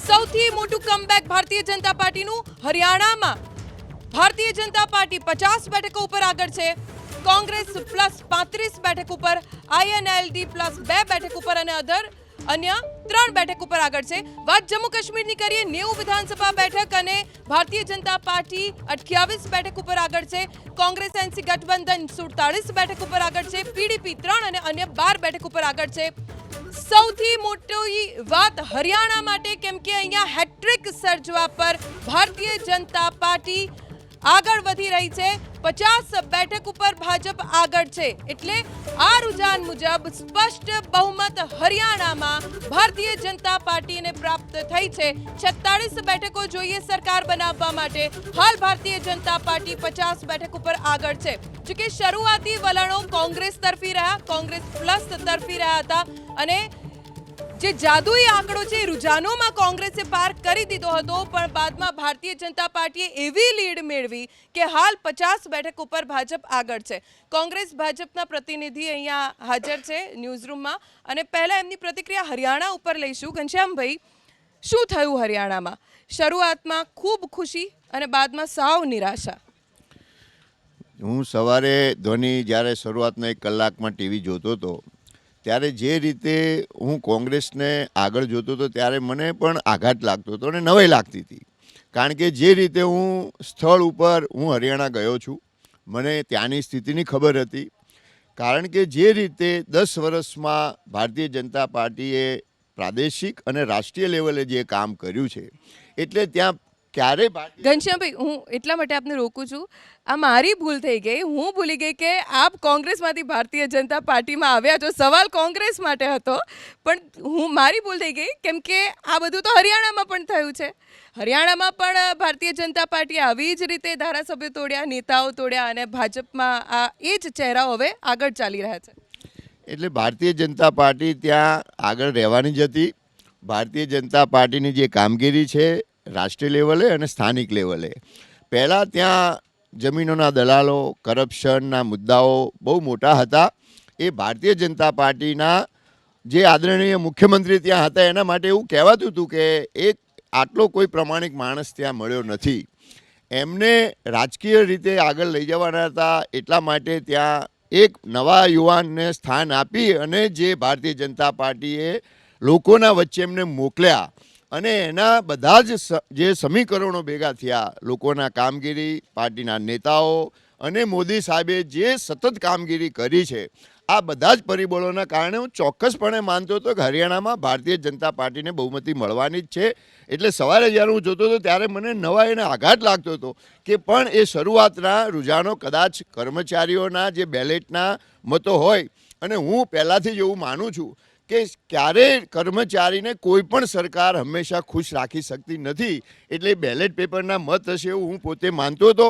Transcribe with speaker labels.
Speaker 1: સૌથી મોટું કમબેક ભારતીય જનતા પાર્ટીનું હરિયાણામાં ભારતીય જનતા પાર્ટી 50 બેઠકો ઉપર આગળ છે. કોંગ્રેસ પ્લસ 35 બેઠક ઉપર, INLD પ્લસ 2 બેઠક ઉપર અને અન્ય 3 બેઠક ઉપર આગળ છે. વાત જમ્મુ કાશ્મીરની કરીએ, 90 વિધાનસભા બેઠક અને ભારતીય જનતા પાર્ટી 28 બેઠક ઉપર આગળ છે. કોંગ્રેસ NC ગઠબંધન 47 બેઠક ઉપર આગળ છે. PDP 3 અને અન્ય 12 બેઠક ઉપર આગળ છે. સૌથી મોટી વાત હરિયાણા માટે, કેમ કે અહીંયા હેટ્રિક સર્જવા પર ભારતીય જનતા પાર્ટી આગળ વધી રહી છે. 50 બેઠક ઉપર ભાજપ આગળ છે. એટલે આ રુઝાન મુજબ સ્પષ્ટ બહુમત હરિયાણામાં ભારતીય જનતા પાર્ટીને પ્રાપ્ત થઈ છે. 46 બેઠકો જોઈએ સરકાર બનાવવા માટે. હાલ ભારતીય જનતા પાર્ટી 50 બેઠક ઉપર આગળ છે. જોકે શરૂઆતી વલણો કોંગ્રેસ તરફી રહ્યા, કોંગ્રેસ પ્લસ તરફી રહ્યા હતા અને જે જાદુઈ આંકડો છે રુઝાનોમાં કોંગ્રેસે પાર કરી દીધો હતો, પણ બાદમાં ભારતીય જનતા પાર્ટીએ એવી લીડ મેળવી કે હાલ 50 બેઠક ઉપર ભાજપ આગળ છે. કોંગ્રેસ ભાજપના પ્રતિનિધિ અહીંયા હાજર છે ન્યૂઝરૂમમાં અને પહેલા એમની પ્રતિક્રિયા હરિયાણા ઉપર લઈશું. ઘનશ્યામભાઈ, શું થયું હરિયાણામાં? શરૂઆતમાં ખૂબ ખુશી અને બાદમાં સાવ નિરાશા.
Speaker 2: હું સવારે ધોની જ્યારે શરૂઆતના 1 કલાકમાં ટીવી જોતો હતો ત્યારે જે રીતે હું કોંગ્રેસને આગળ જોતો હતો ત્યારે મને પણ આઘાત લાગતો હતો અને નવાઈ લાગતી હતી. કારણ કે જે રીતે હું સ્થળ ઉપર હરિયાણા ગયો છું, મને ત્યાંની સ્થિતિની ખબર હતી. કારણ કે જે રીતે 10 વર્ષમાં ભારતીય જનતા પાર્ટીએ પ્રાદેશિક અને રાષ્ટ્રીય લેવલે જે કામ કર્યું છે, એટલે ત્યાં ક્યારે
Speaker 1: ઘનશ્યામભાઈ, હું એટલા માટે આપને રોકું છું. આ મારી ભૂલ થઈ ગઈ. હું ભૂલી ગઈ કે આપ કોંગ્રેસમાંથી ભારતીય જનતા પાર્ટીમાં આવ્યા છો. સવાલ કોંગ્રેસ માટે હતો, પણ મારી ભૂલ થઈ ગઈ, કેમ કે આ બધું તો હરિયાણામાં પણ થયું છે. હરિયાણામાં પણ ભારતીય જનતા પાર્ટીએ આવી જ રીતે ધારાસભ્યો તોડ્યા, નેતાઓ તોડ્યા અને ભાજપમાં આ એ જ ચહેરાઓ હવે આગળ ચાલી રહ્યા છે.
Speaker 2: એટલે ભારતીય જનતા પાર્ટી ત્યાં આગળ રહેવાની જ હતી. ભારતીય જનતા પાર્ટીની જે કામગીરી છે રાષ્ટ્રીય લેવલે અને સ્થાનિક લેવલે, પહેલાં ત્યાં જમીનોના દલાલો, કરપ્શનના મુદ્દાઓ બહુ મોટા હતા. એ ભારતીય જનતા પાર્ટીના જે આદરણીય મુખ્યમંત્રી ત્યાં હતા એના માટે એવું કહેવાતું હતું કે એક આટલો કોઈ પ્રમાણિક માણસ ત્યાં મળ્યો નથી. એમને રાજકીય રીતે આગળ લઈ જવાના હતા, એટલા માટે ત્યાં એક નવા યુવાનને સ્થાન આપી અને જે ભારતીય જનતા પાર્ટીએ લોકોના વચ્ચે એમને મોકલ્યા અને એના બધા જ જે સમીકરણો ભેગા થયા, લોકોના કામગીરી, પાર્ટીના નેતાઓ અને મોદી સાહેબે જે સતત કામગીરી કરી છે, આ બધા જ પરિબળોના કારણે હું ચોક્કસપણે માનતો હતો કે હરિયાણામાં ભારતીય જનતા પાર્ટીને બહુમતી મળવાની જ છે. એટલે સવારે જ્યારે હું જોતો હતો ત્યારે મને નવાઈ અને આઘાત લાગતો હતો કે પણ એ શરૂઆતના રુઝાનો કદાચ કર્મચારીઓના જે બેલેટના મતો હોય, અને હું પહેલાંથી જ એવું માનું છું કે ક્યારેય કર્મચારીને કોઈ પણ સરકાર હંમેશા ખુશ રાખી શકતી નથી. એટલે બેલેટ પેપરના મત હશે એવું હું પોતે માનતો હતો.